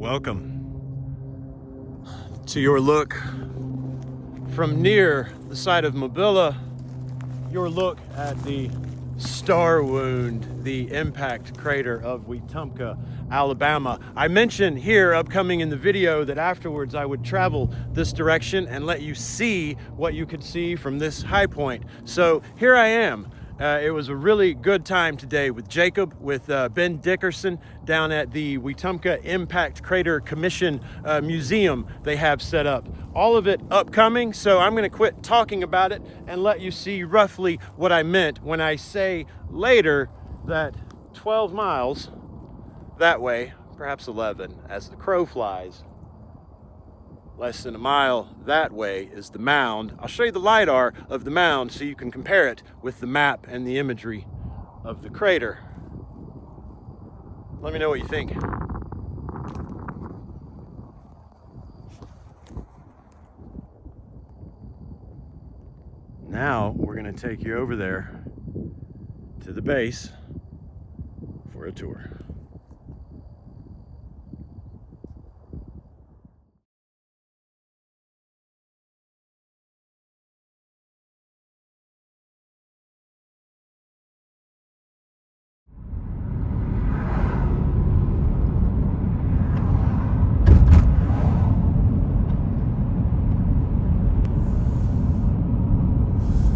Welcome to your look from near the site of Mobila, your look at the star wound, the impact crater of Wetumpka, Alabama. I mentioned here upcoming in the video that afterwards I would travel this direction and let you see what you could see from this high point. So here I am. It was a really good time today with Jacob, with Ben Dickerson down at the Wetumpka Impact Crater Commission Museum they have set up. All of it upcoming, so I'm gonna quit talking about it and let you see roughly what I meant when I say later that 12 miles that way, perhaps 11, as the crow flies, less than a mile that way is the mound. I'll show you the LiDAR of the mound so you can compare it with the map and the imagery of the crater. Let me know what you think. Now we're going to take you over there to the base for a tour.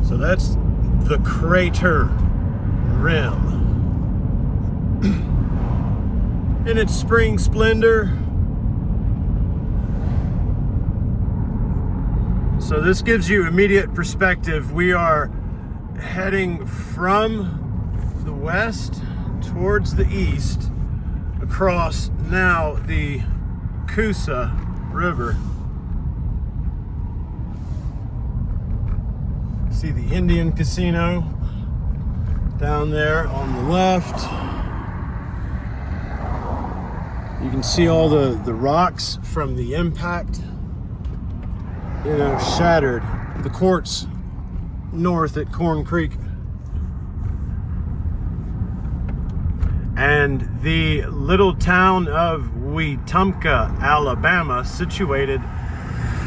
So that's the crater rim in its spring splendor. So this gives you immediate perspective. We are heading from the west towards the east across now the Coosa River. See the Indian Casino down there on the left. You can see all the rocks from the impact, shattered. The quartz north at Corn Creek. And the little town of Wetumpka, Alabama, situated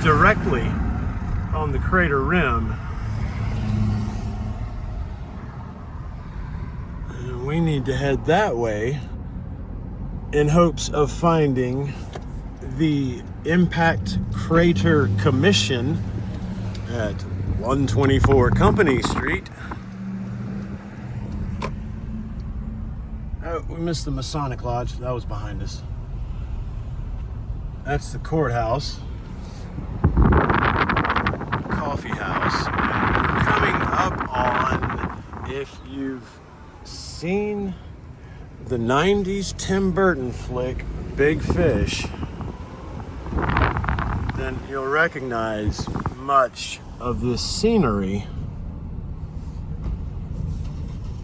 directly on the crater rim. We need to head that way in hopes of finding the Impact Crater Commission at 124 Company Street. Oh, we missed the Masonic Lodge. That was behind us. That's the courthouse. Coffee house. And coming up on, if you've seen the 90s Tim Burton flick Big Fish, then you'll recognize much of this scenery,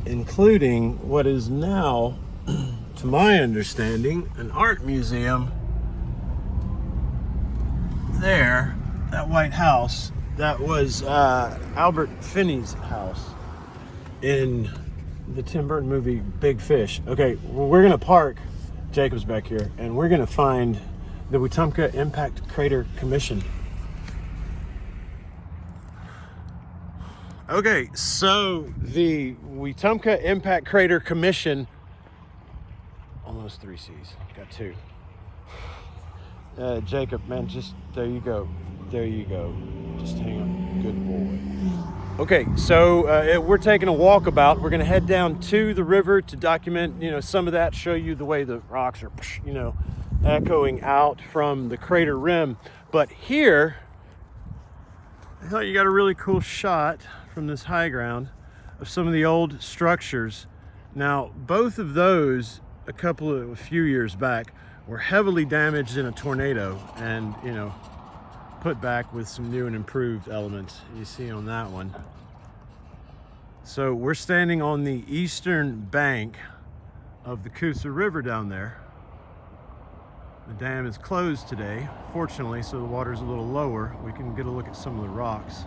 including what is now, to my understanding, an art museum. There, that white house, that was Albert Finney's house in the Tim Burton movie Big Fish. Okay, well, we're gonna park, Jacob's back here, and we're gonna find the Wetumpka Impact Crater Commission. Okay, so the Wetumpka Impact Crater Commission, almost 3 C's, got 2. Jacob, man, just, there you go, just hang on, good boy. Okay, so we're taking a walkabout. We're gonna head down to the river to document, some of that, show you the way the rocks are, echoing out from the crater rim. But here, I thought you got a really cool shot from this high ground of some of the old structures. Now, both of those, a few years back, were heavily damaged in a tornado and, put back with some new and improved elements you see on that one. So we're standing on the eastern bank of the Coosa River down there. The dam is closed today, fortunately, so the water's a little lower. We can get a look at some of the rocks.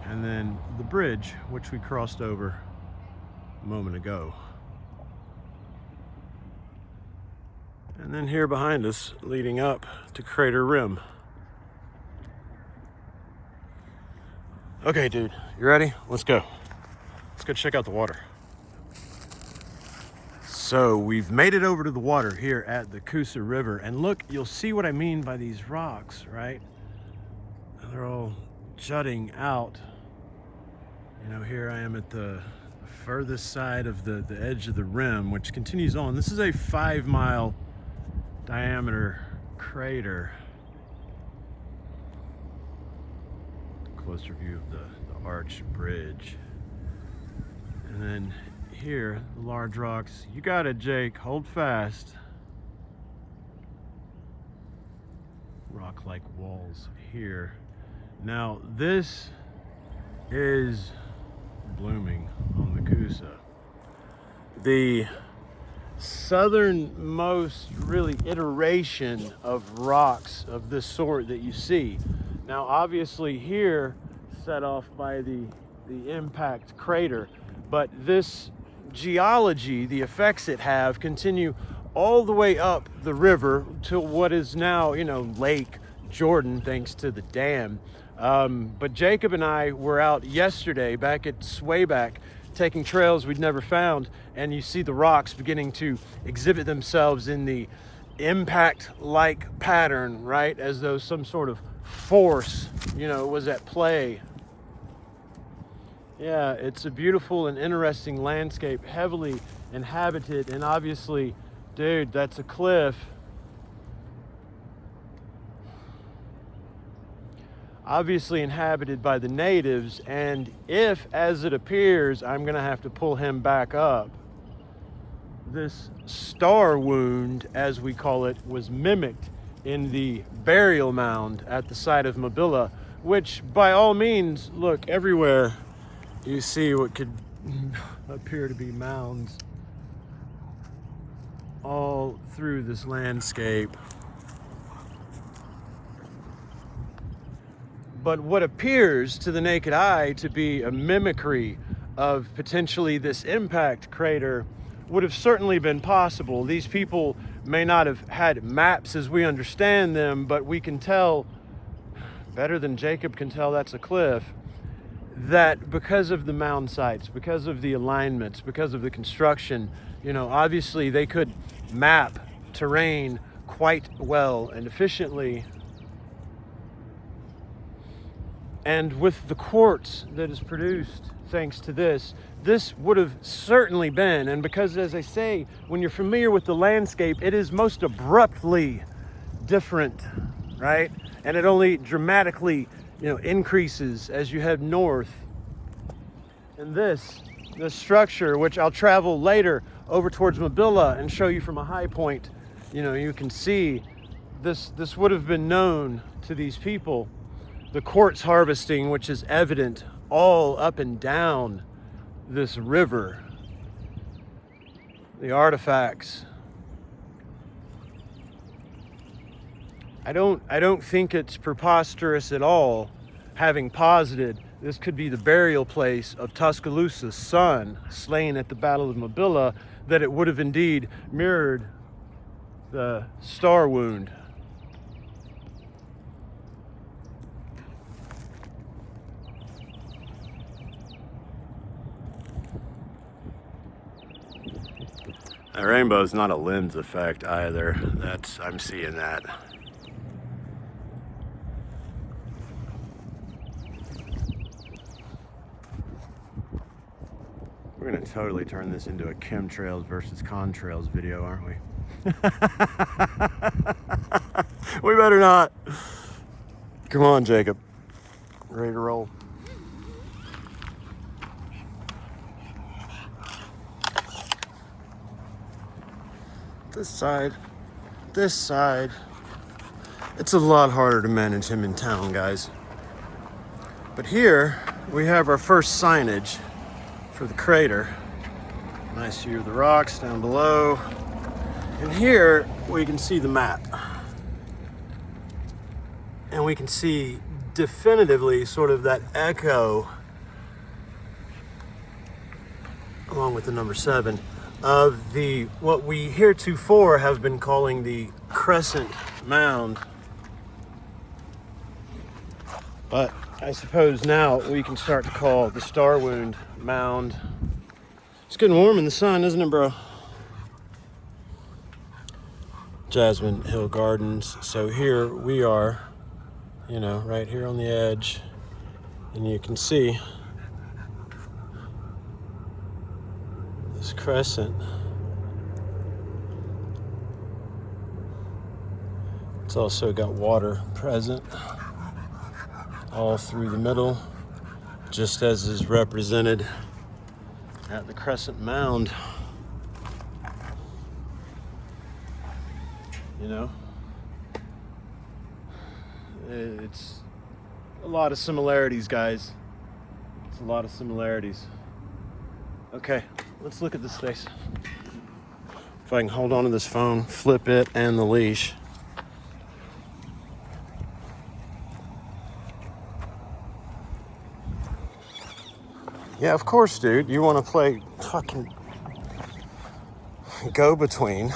And then the bridge, which we crossed over a moment ago. And then here behind us, leading up to crater rim. Okay, dude, you ready? Let's go. Let's go check out the water. So we've made it over to the water here at the Coosa River, and look, you'll see what I mean by these rocks, right? They're all jutting out. You know, here I am at the furthest side of the edge of the rim, which continues on. This is a 5-mile diameter crater. Closer view of the arch bridge. And then here, the large rocks. You got it, Jake. Hold fast. Rock-like walls here. Now, this is blooming on the Coosa. The southernmost really iteration of rocks of this sort that you see. Now, obviously here, set off by the impact crater, but this geology, the effects it have, continue all the way up the river to what is now, you know, Lake Jordan, thanks to the dam. But Jacob and I were out yesterday back at Swayback taking trails we'd never found, and you see the rocks beginning to exhibit themselves in the impact-like pattern, right? As though some sort of force, you know, was at play. Yeah, it's a beautiful and interesting landscape, heavily inhabited, and obviously, dude, that's a cliff. Obviously inhabited by the natives, and if, as it appears, I'm gonna have to pull him back up, this star wound, as we call it, was mimicked in the burial mound at the site of Mobilla, which by all means, look, everywhere you see what could appear to be mounds all through this landscape. But what appears to the naked eye to be a mimicry of potentially this impact crater would have certainly been possible. These people may not have had maps as we understand them, but we can tell, better than Jacob can tell that's a cliff, that because of the mound sites, because of the alignments, because of the construction, you know, obviously they could map terrain quite well and efficiently. And with the quartz that is produced thanks to this would have certainly been, and because, as I say, when you're familiar with the landscape, it is most abruptly different, right? And it only dramatically, you know, increases as you head north. And this structure, which I'll travel later over towards Mobilla and show you from a high point, you know, you can see this would have been known to these people. The quartz harvesting, which is evident all up and down this river. The artifacts. I don't think it's preposterous at all, having posited this could be the burial place of Tuscaloosa's son, slain at the Battle of Mobilla, that it would have indeed mirrored the star wound. That rainbow's not a lens effect either. I'm seeing that. We're gonna totally turn this into a chemtrails versus contrails video, aren't we? We better not. Come on, Jacob. Ready to roll. This side. It's a lot harder to manage him in town, guys. But here we have our first signage for the crater. Nice view of the rocks down below. And here we can see the map. And we can see definitively sort of that echo, along with the number 7, of what we heretofore have been calling the Crescent Mound. But I suppose now we can start to call the Star Wound Mound. It's getting warm in the sun, isn't it, bro? Jasmine Hill Gardens. So here we are, right here on the edge, and you can see this crescent. It's also got water present all through the middle, just as is represented at the Crescent Mound. It's a lot of similarities, guys. It's a lot of similarities. Okay, let's look at this space. If I can hold on to this phone, flip it and the leash. Yeah, of course, dude. You want to play fucking go-between.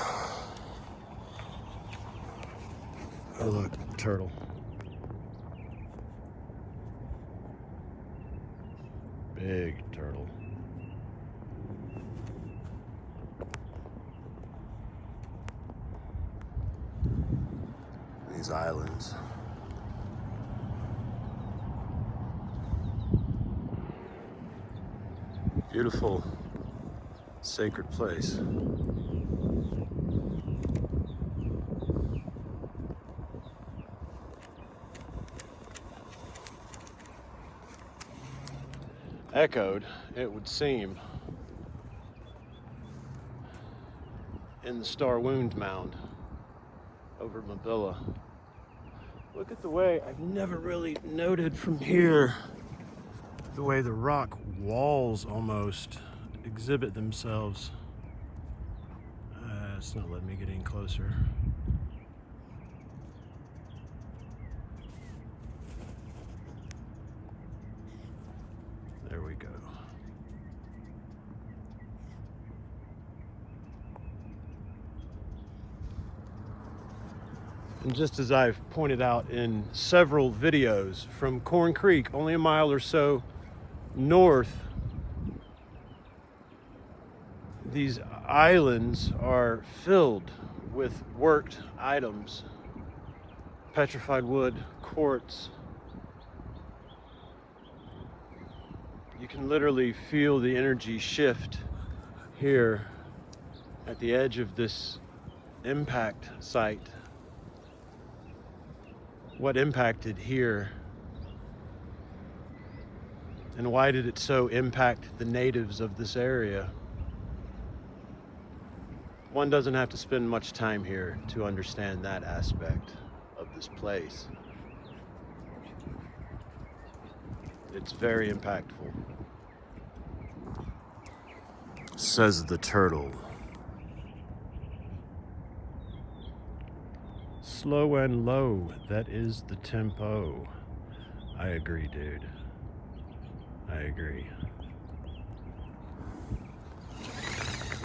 Oh, look, turtle. Big turtle. These islands. Beautiful, sacred place. Echoed, it would seem, in the Star Wound Mound over at Mobilla. Look at the way, I've never really noted from here, the way the rock walls almost exhibit themselves. It's not letting me get any closer. There we go. And just as I've pointed out in several videos, from Corn Creek, only a mile or so north, these islands are filled with worked items, petrified wood, quartz. You can literally feel the energy shift here at the edge of this impact site. What impacted here? And why did it so impact the natives of this area? One doesn't have to spend much time here to understand that aspect of this place. It's very impactful. Says the turtle. Slow and low, that is the tempo. I agree, dude. I agree.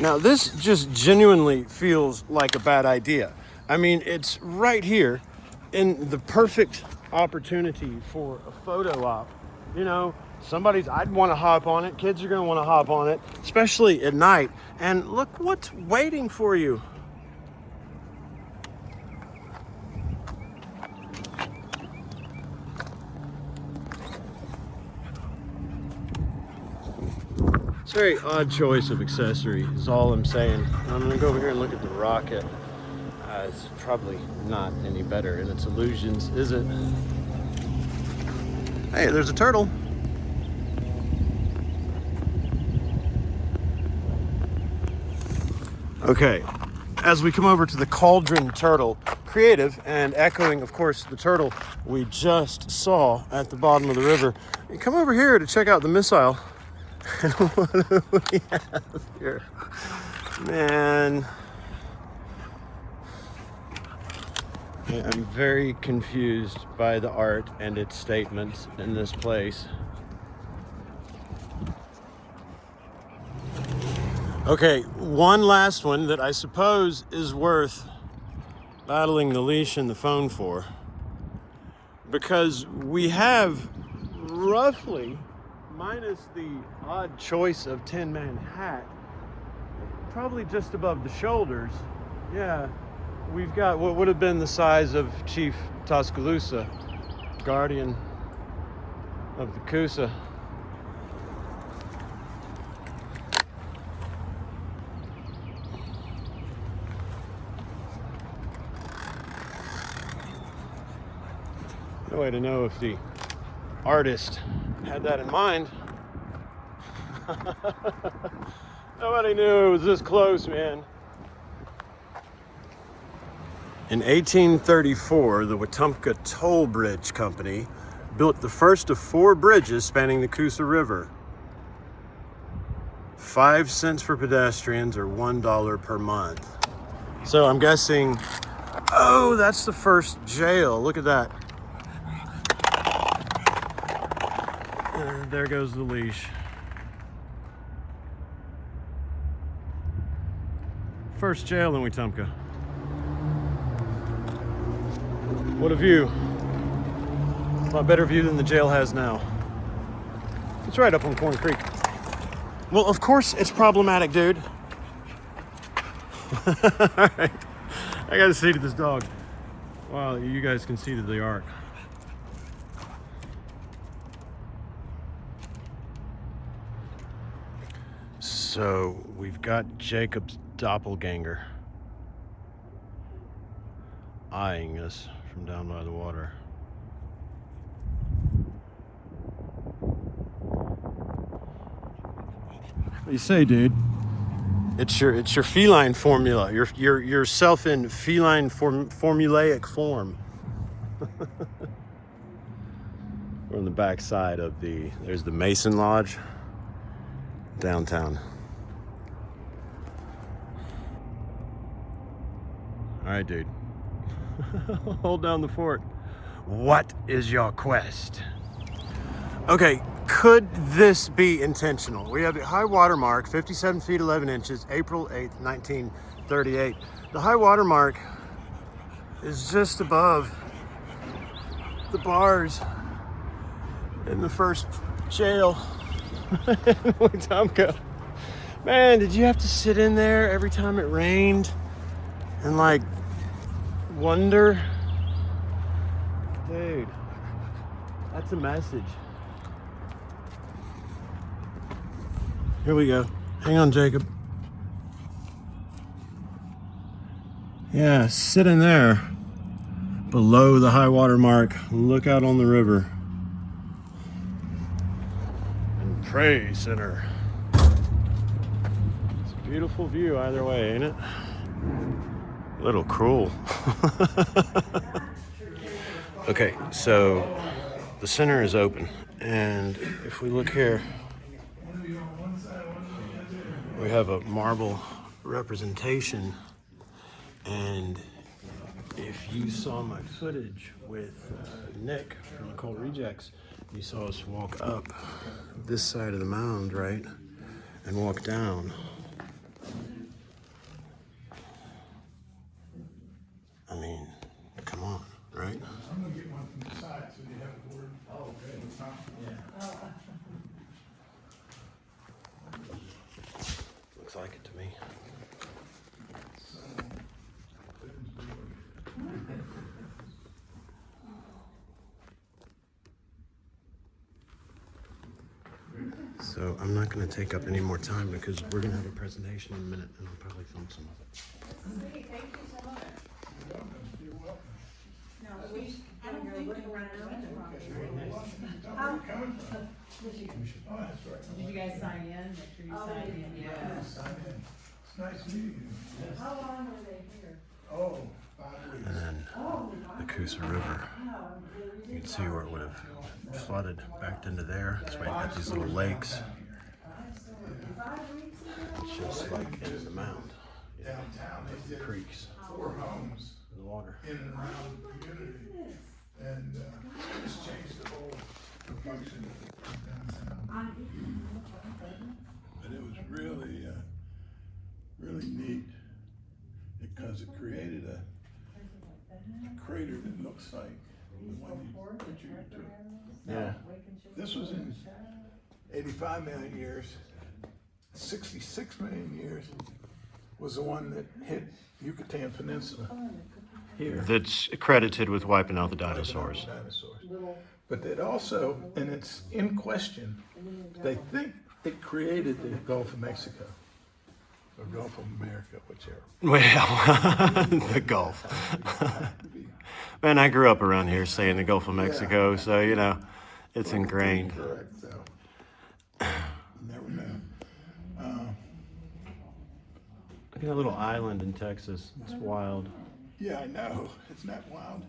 Now, this just genuinely feels like a bad idea. I mean, it's right here in the perfect opportunity for a photo op. I'd want to hop on it. Kids are going to want to hop on it, especially at night. And look what's waiting for you. It's a very odd choice of accessory is all I'm saying. I'm gonna go over here and look at the rocket. It's probably not any better in its illusions, is it? Hey, there's a turtle. Okay, as we come over to the Cauldron Turtle, creative and echoing, of course, the turtle we just saw at the bottom of the river. You come over here to check out the missile. And what do we have here? Man. I'm very confused by the art and its statements in this place. Okay, one last one that I suppose is worth battling the leash and the phone for, because we have roughly, minus the odd choice of Tin Man hat, probably just above the shoulders, yeah, we've got what would have been the size of Chief Tuscaloosa, guardian of the Coosa. No way to know if the artist had that in mind. Nobody knew it was this close, man. In 1834, the Wetumpka Toll Bridge Company built the first of 4 bridges spanning the Coosa River. 5 cents for pedestrians, or $1 per month. So I'm guessing, oh, that's the first jail. Look at that. There goes the leash. First jail in Wetumpka. What a view. A lot better view than the jail has now. It's right up on Corn Creek. Well, of course it's problematic, dude. All right. I gotta see to this dog. Wow, you guys can see to the ark. So we've got Jacob's doppelganger eyeing us from down by the water. What do you say, dude? It's your feline formula. You're yourself in feline formulaic form. We're on the back side of there's the Mason Lodge downtown. All right, dude. Hold down the fort. What is your quest? Okay, could this be intentional? We have the high water mark, 57 feet 11 inches, April 8th, 1938. The high water mark is just above the bars in the first jail in Wetumpka. Man, did you have to sit in there every time it rained and like wonder? Dude, that's a message. Here we go. Hang on, Jacob. Yeah, sit in there below the high water mark. Look out on the river. And pray, sinner. It's a beautiful view either way, ain't it? A little cruel. Okay, so the center is open. And if we look here, we have a marble representation, and if you saw my footage with Nick from the Cold Rejects, you saw us walk up this side of the mound, right, and walk down. I mean, come on, right? I'm gonna get one from the side so you have a board. Oh, okay. Yeah. Looks like it to me. So I'm not going to take up any more time because we're going to have a presentation in a minute and I'll probably film some of it. Thank you so much. You're welcome. No, I don't think looking around. Oh, that's right. Did you guys sign in? Make sure you sign in. Yeah. Sign in. It's nice meeting you. How long were they here? Oh, 5 weeks. And then the Coosa River. You can see where it would have flooded backed into there. That's why you got these little lakes. It's just like in the mound. Downtown, they did Creeks. 4 homes In the water. in and around the community. And it just changed the whole function of downtown. But it was really, looks like the one you picture you took. Yeah. This was in 85 million years. 66 million years was the one that hit Yucatan Peninsula here. That's credited with wiping out the Wiping out dinosaurs. the dinosaurs. But that also, and it's in question, they think it created the Gulf of Mexico or Gulf of America, whichever. Well, the Gulf. Man, I grew up around here saying the Gulf of Mexico, so you know, it's ingrained. Correct, so you never know. Look at that little island in Texas. It's wild. Yeah, I know. Isn't that wild?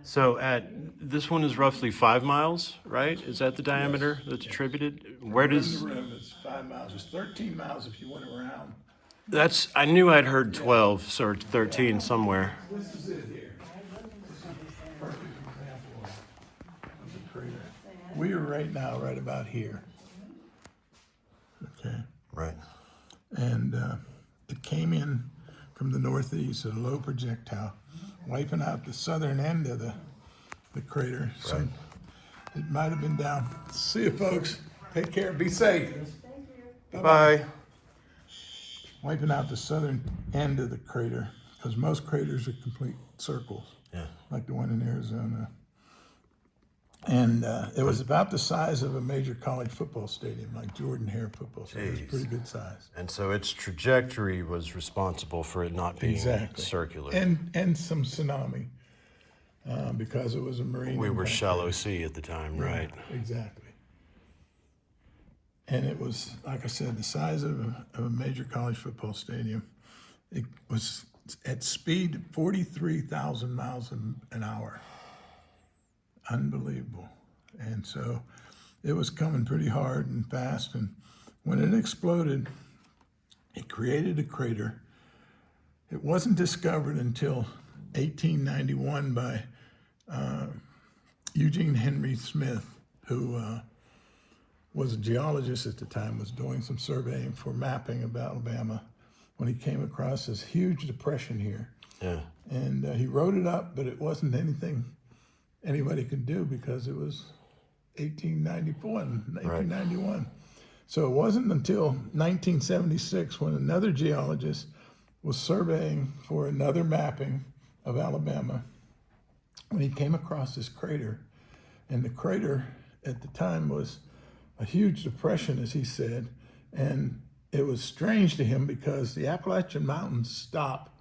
So this one is roughly 5 miles, right? Is that the diameter that's attributed? Where does The rim is 5 miles. It's 13 miles if you went around. that's? I knew I'd heard 12 or 13 somewhere. This is it here. This is a perfect example of the crater. We are right now right about here. Okay. Right. And it came in from the northeast at a low projectile, wiping out the southern end of the crater. So Right. it might have been down. See you, folks. Take care. Be safe. Bye. Wiping out the southern end of the crater, because most craters are complete circles, Yeah. like the one in Arizona. And it was about the size of a major college football stadium, like Jordan-Hare football stadium. It was Jeez. pretty good size. And so its trajectory was responsible for it not being Exactly. circular. And some tsunami, because it was a marine. We were impact shallow area. sea at the time, Yeah, right? exactly. And it was, like I said, the size of a major college football stadium. It was at speed 43,000 miles an hour. Unbelievable. And so it was coming pretty hard and fast. And when it exploded, it created a crater. It wasn't discovered until 1891 by Eugene Henry Smith, who was a geologist at the time, was doing some surveying for mapping of Alabama when he came across this huge depression here. Yeah. And he wrote it up, but it wasn't anything anybody could do because it was 1891. So it wasn't until 1976 when another geologist was surveying for another mapping of Alabama when he came across this crater. And the crater at the time was a huge depression, as he said, and it was strange to him because the Appalachian Mountains stop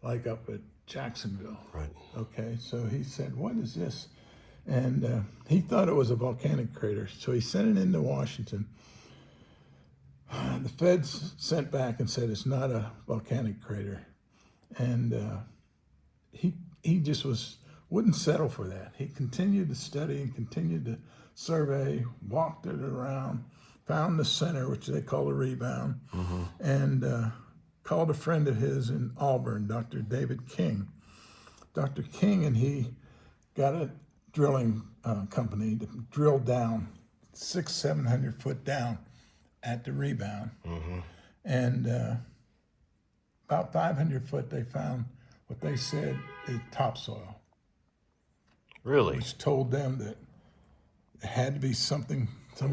like up at Jacksonville. Right. Okay, so he said, what is this? And he thought it was a volcanic crater, so he sent it into Washington. The feds sent back and said it's not a volcanic crater. And he just wouldn't settle for that. He continued to study and continued to survey, walked it around, found the center, which they call a rebound, and called a friend of his in Auburn, Dr. David King. Dr. King and he got a drilling company to drill down 600-700 foot down at the rebound. And about 500 foot, they found what they said is topsoil, Really? which told them that there had to be some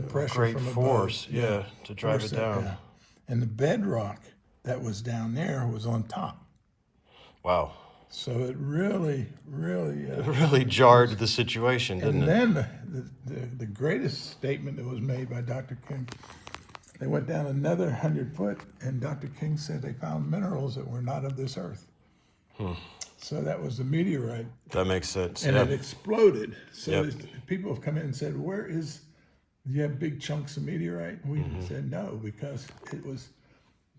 pressure Great from above. force, yeah, to drive Force it that down. down. And the bedrock that was down there was on top. Wow. So it really, It really jarred the situation, didn't and it? then the greatest statement that was made by Dr. King, they went down another 100 foot, and Dr. King said they found minerals that were not of this earth. So that was the meteorite, That makes sense. and Yeah. it exploded. So Yep. people have come in and said, do you have big chunks of meteorite? And we said no, because it was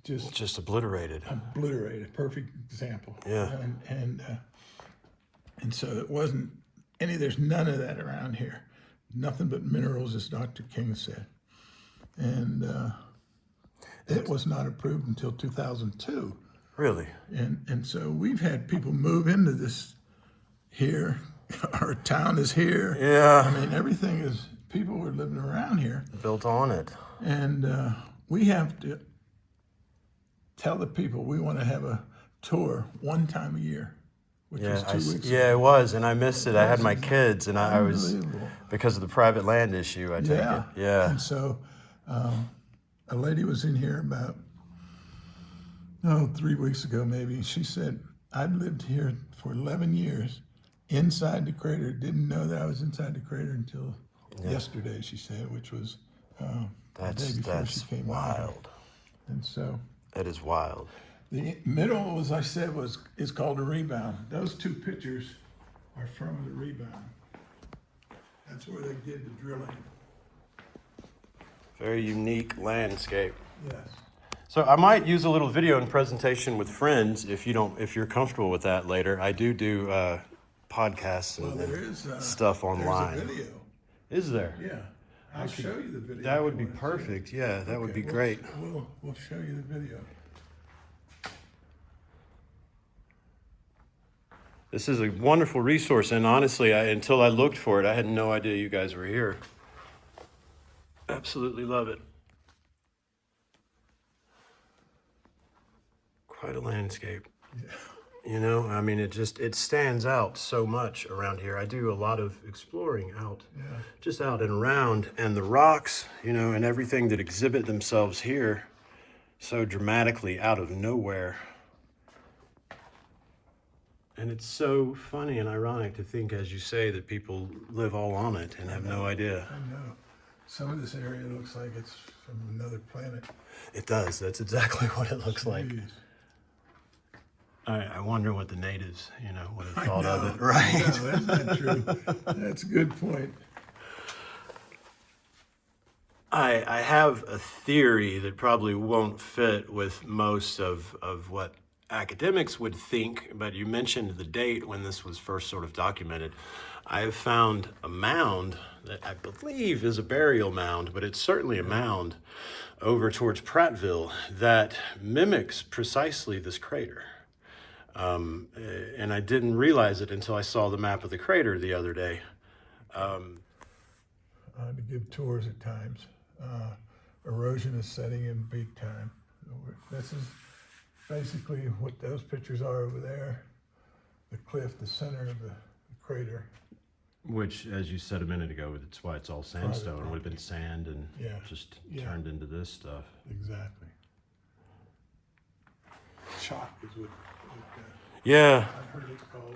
Just obliterated. obliterated. Perfect example. Yeah. And so it wasn't there's none of that around here. Nothing but minerals, as Dr. King said. And it was not approved until 2002. Really? And so we've had people move into this here. Our town is here. Yeah. I mean, everything is, people are living around here. Built on it. And we have to tell the people we want to have a tour one time a year. which Yeah, was 2 weeks yeah, ago. it was, and I missed it. I had my kids, and I was, Unbelievable. because of the private land issue, I take Yeah. it. Yeah. And so a lady was in here about, 3 weeks ago maybe. She said, I've lived here for 11 years inside the crater. Didn't know that I was inside the crater until yesterday, she said, which was the day before she came out here. wild. And so That is wild. the middle, as I said, is called a rebound. Those two pictures are from the rebound. That's where they did the drilling. Very unique landscape. Yes. So I might use a little video and presentation with friends if you're comfortable with that later. I do podcasts and, Well, there is stuff online. There's a video. Is there? Yeah. I'll show you the video. That if would you be wanna see it. perfect. Yeah, that would Okay, be great. We'll show you the video. This is a wonderful resource, and honestly, until I looked for it, I had no idea you guys were here. Absolutely love it. Quite a landscape. You know, I mean, it stands out so much around here. I do a lot of exploring out, just out and around, and the rocks, you know, and everything that exhibit themselves here so dramatically out of nowhere. And it's so funny and ironic to think, as you say, that people live all on it and have no idea. I know. Some of this area looks like it's from another planet. It does. That's exactly what it looks like. Jeez. I wonder what the natives, you know, would have I thought of know. it, right? No, that's not true. That's a good point. I have a theory that probably won't fit with most of what academics would think, but you mentioned the date when this was first sort of documented. I have found a mound that I believe is a burial mound, but it's certainly a mound over towards Prattville that mimics precisely this crater. And I didn't realize it until I saw the map of the crater the other day. To give tours at times. Erosion is setting in big time. This is basically what those pictures are over there. The cliff, the center of the crater. Which, as you said a minute ago, that's why it's all sandstone. It would have been sand and just turned into this stuff. Exactly. Chalk is what Yeah. I've heard it called.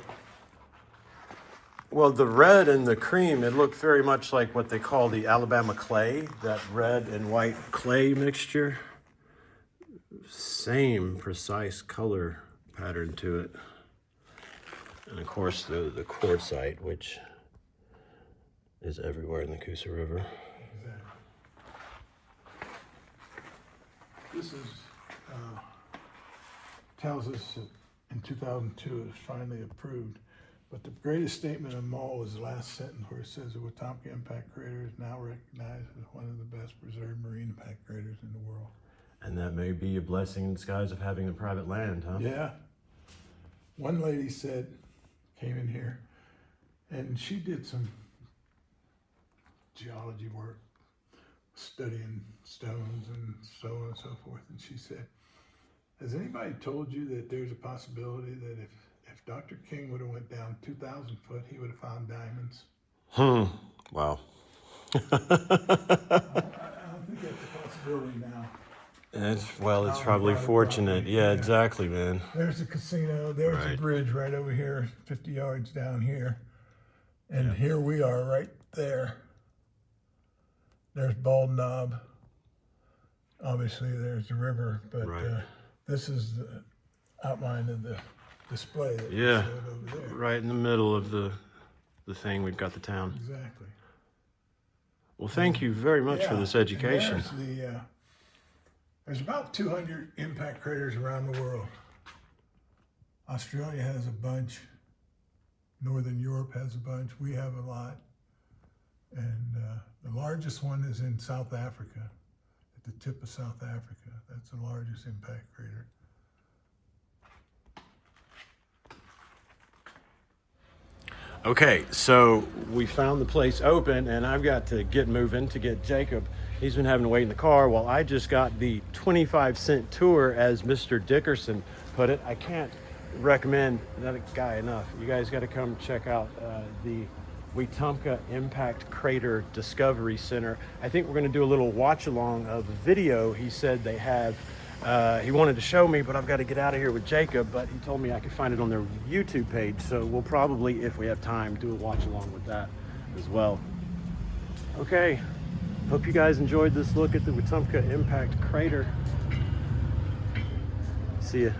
Well, the red and the cream, it looked very much like what they call the Alabama clay, that red and white clay mixture. Same precise color pattern to it. And of course, the quartzite, which is everywhere in the Coosa River. Exactly. This is tells us that in 2002 it was finally approved. But the greatest statement of them all was the last sentence where it says the Wetumpka impact crater is now recognized as one of the best preserved marine impact craters in the world. And that may be a blessing in disguise of having the private land, huh? Yeah. One lady said, came in here, and she did some geology work, studying stones and so on and so forth. And she said, has anybody told you that there's a possibility that if Dr. King would have went down 2,000 foot, he would have found diamonds? Wow. I don't think that's a possibility now. It's probably fortunate. Yeah, exactly, man. There's a casino, there's a Right. bridge right over here, 50 yards down here. And here we are right there. There's Bald Knob. Obviously, there's the river, but Right. this is the outline of the display that we Yeah. showed over there. Right in the middle of the thing, we've got the town. Exactly. Well, thank you very much for Yeah, this and education. There's about 200 impact craters around the world. Australia has a bunch. Northern Europe has a bunch. We have a lot. And the largest one is in South Africa, at the tip of South Africa. That's the largest impact crater. Okay, so we found the place open, and I've got to get moving to get Jacob. He's been having to wait in the car while I just got the 25-cent tour, as Mr. Dickerson put it. I can't recommend that guy enough. You guys got to come check out the Wetumpka Impact Crater Discovery Center. I think we're going to do a little watch along of a video he said they have. He wanted to show me, but I've got to get out of here with Jacob, but he told me I could find it on their YouTube page. So we'll probably, if we have time, do a watch along with that as well. Okay. Hope you guys enjoyed this look at the Wetumpka Impact Crater. See ya.